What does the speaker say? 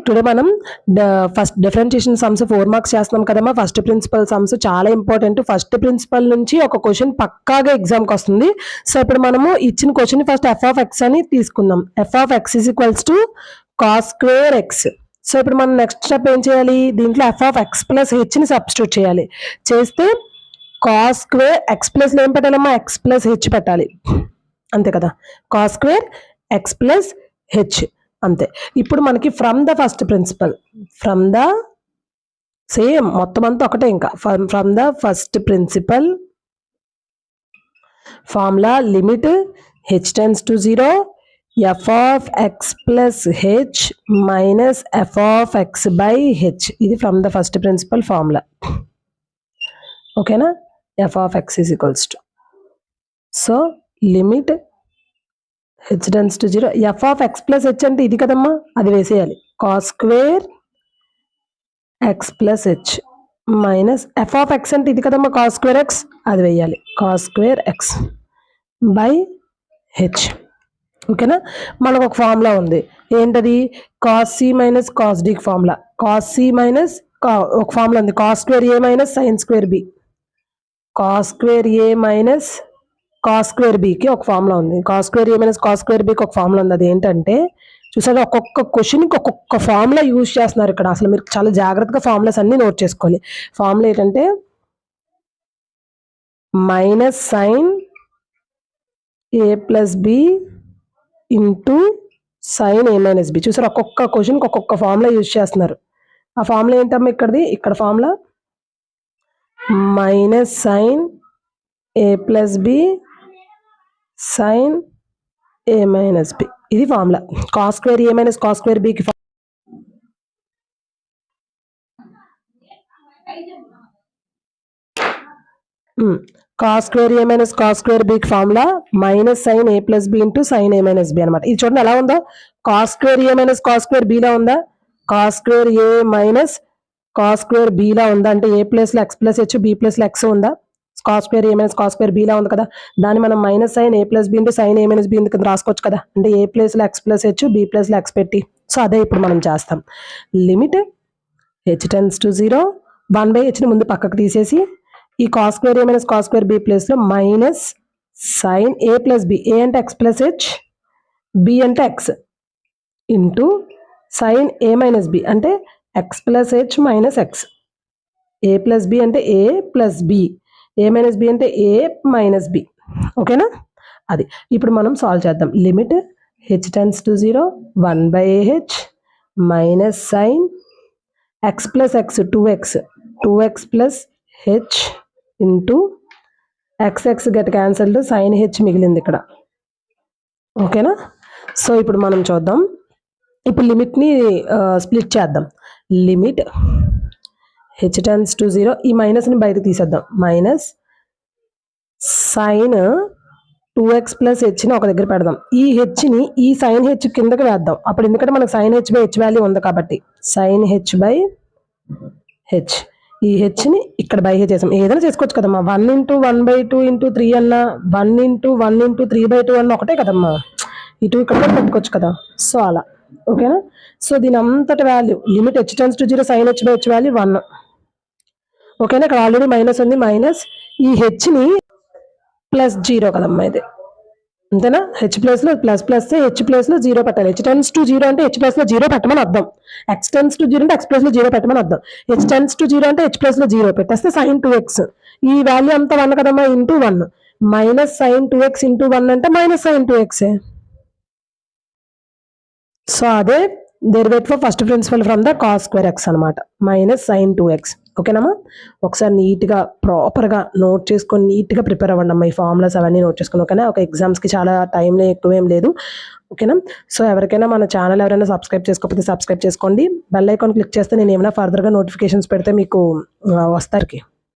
Today మనం first differentiation sums 4 marks చేస్తున్నాం కదమ్మా. ఫస్ట్ ప్రిన్సిపల్ సమ్స్ చాలా ఇంపార్టెంట్. ఫస్ట్ ప్రిన్సిపల్ నుంచి ఒక క్వశ్చన్ పక్కాగా ఎగ్జామ్కి వస్తుంది. సో ఇప్పుడు మనము ఇచ్చిన question first f of x అని తీసుకుందాం. F of x is equals to cos square x. So ఇప్పుడు మనం నెక్స్ట్ స్టెప్ ఏం చేయాలి, దీంట్లో ఎఫ్ ఆఫ్ ఎక్స్ ప్లస్ హెచ్ని సబ్స్టిట్యూట్ చేయాలి. చేస్తే కాస్ స్క్వేర్ ఎక్స్ ప్లస్లో ఏం పెట్టాలమ్మా, ఎక్స్ ప్లస్ హెచ్ పెట్టాలి, అంతే కదా. Cos square x plus h అంతే. ఇప్పుడు మనకి from the first principle, from the same మొత్తం అంతా ఒకటే, ఇంకా from the first principle formula limit H tends to 0 f of x plus H minus f of x by h. ఇది from the first principle formula, ఓకేనా. F of x is equals to, so limit H tends to 0 f of x plus h అంటే ఇది కదమ్మా, అది వేసేయాలి. Cos square x plus H minus f of x అంటే ఇది కదమ్మా, కాస్ స్క్వేర్ ఎక్స్, అది వేయాలి. Cos square x by h, ఓకేనా. మనకు ఒక ఫార్ములా ఉంది, ఏంటది, కాస్ సి మైనస్ కాస్ డికి ఫార్ములా. కాస్ సి మైనస్ ఒక ఫార్ములా ఉంది, cos square A minus sin square B. Cos square A minus cos square బికి ఒక ఫార్ములా ఉంది, cos square A minus cos square బికి ఒక ఫార్ములా ఉంది. అది ఏంటంటే చూసారా, ఒక్కొక్క క్వశ్చన్కి ఒక్కొక్క ఫార్ములా యూజ్ చేస్తున్నారు ఇక్కడ. అసలు మీరు చాలా జాగ్రత్తగా ఫార్ములాస్ అన్ని నోట్ చేసుకోవాలి. ఫార్ములా ఏంటంటే minus sign A plus B into sign A minus B. చూసారు, ఒక్కొక్క క్వశ్చన్కి ఒక్కొక్క ఫార్ములా యూజ్ చేస్తున్నారు. ఆ ఫార్ములా ఏంటమ్మా ఇక్కడది, ఇక్కడ formula minus sign A plus B sin A minus B, ఇది formula. Cos square A minus cos square బికి cos square A minus cos square బికి formula minus sign A plus B into sign A minus B అనమాట. ఇది చూడండి ఎలా ఉందో, cos square A minus cos square బిలా ఉందా, cos square A minus cos square బిలా ఉందా, అంటే ఏ ప్లస్లో ఎక్స్ ప్లస్ హెచ్ బి ప్లస్లో ఎక్స్ ఉందా. Cos square A minus cos square బిలా ఉంది కదా, దాన్ని మనం minus sign A plus B into sign A minus B కింద రాసుకోవచ్చు కదా, అంటే ఏ ప్లేస్లో ఎక్స్ ప్లస్ హెచ్ బి ప్లస్లో ఎక్స్ పెట్టి. సో అదే ఇప్పుడు మనం చేస్తాం. Limit H tends to 0 1 by హెచ్ని ముందు పక్కకు తీసేసి ఈ cos square A minus cos square B ప్లేస్లో minus sign A plus B, A అంటే ఎక్స్ ప్లస్ హెచ్, బి అంటే X, into sign A minus B అంటే X plus H minus X. A plus B అంటే A plus B, A minus B అంటే A minus B, ఓకేనా. అది ఇప్పుడు మనం solve చేద్దాం. Limit H tends to 0 1 by h minus sine x plus x 2x plus h into x x get cancelled, sine h మిగిలింది ఇక్కడ, ఓకేనా. So ఇప్పుడు మనం చూద్దాం, ఇప్పుడు లిమిట్ని స్ప్లిట్ చేద్దాం. లిమిట్ హెచ్ టెన్స్ టు 0 ఈ మైనస్ని బయటకు తీసేద్దాం. మైనస్ సైన్ 2x ప్లస్ హెచ్ని ఒక దగ్గర పెడదాం. ఈ హెచ్ని ఈ సైన్ హెచ్ కిందకి వేద్దాం. అప్పుడు ఎందుకంటే మనకు sine h by h value ఉంది కాబట్టి సైన్ హెచ్ బై హెచ్, ఈ హెచ్ని ఇక్కడ బై హెచ్ చేసాం. ఏదైనా చేసుకోవచ్చు కదమ్మా, 1 ఇంటూ 1/2 ఇంటూ 3 అన్నా 1 ఇంటూ 1 ఇంటూ 3/2 అన్న ఒకటే కదమ్మా, ఇటు ఇక్కడ కూడా పెట్టుకోవచ్చు కదా. సో అలా, ఓకేనా. సో దీని అంతటి value limit H tends to 0 sine h by h value 1, ఓకేనా. ఇక్కడ ఆల్రెడీ మైనస్ ఉంది, మైనస్ ఈ హెచ్ని ప్లస్ 0 కదమ్మా ఇది, అంతేనా. హెచ్ ప్లస్లో ప్లస్ ప్లస్ హెచ్ ప్లస్లో 0 పెట్టాలి. హెచ్ టెన్స్ టు 0 అంటే హెచ్ ప్లస్లో 0 పెట్టమని అర్థం, ఎక్స్ టెన్స్ టు 0 అంటే ఎక్స్ ప్లస్లో 0 పెట్టమని అర్థం. హెచ్ టెన్స్ టు 0 అంటే హెచ్ ప్లస్లో 0 పెట్టేస్తే సైన్ 2x, ఈ వాల్యూ అంతా 1 కదమ్మా, into 1 minus sine 2x into 1 అంటే మైనస్ సైన్ 2x. సో అదే derivative for first principle from the cos square x అనమాట, మైనస్ సైన్ 2x, ఓకేనమ్మా. ఒకసారి నీట్గా ప్రాపర్గా నోట్ చేసుకొని నీట్గా ప్రిపేర్ అవ్వండి అమ్మా. ఈ ఫార్ములాస్ అవన్నీ నోట్ చేసుకుని, ఓకేనా. ఒక ఎగ్జామ్స్కి చాలా టైం ఎక్కువేం లేదు, ఓకేనా. సో ఎవరికైనా మన ఛానల్ ఎవరైనా సబ్స్క్రైబ్ చేసుకోకపోతే సబ్స్క్రైబ్ చేసుకోండి. బెల్ ఐకాన్ క్లిక్ చేస్తే నేను ఏమైనా ఫర్దర్గా నోటిఫికేషన్స్ పెడితే మీకు వస్తారికి.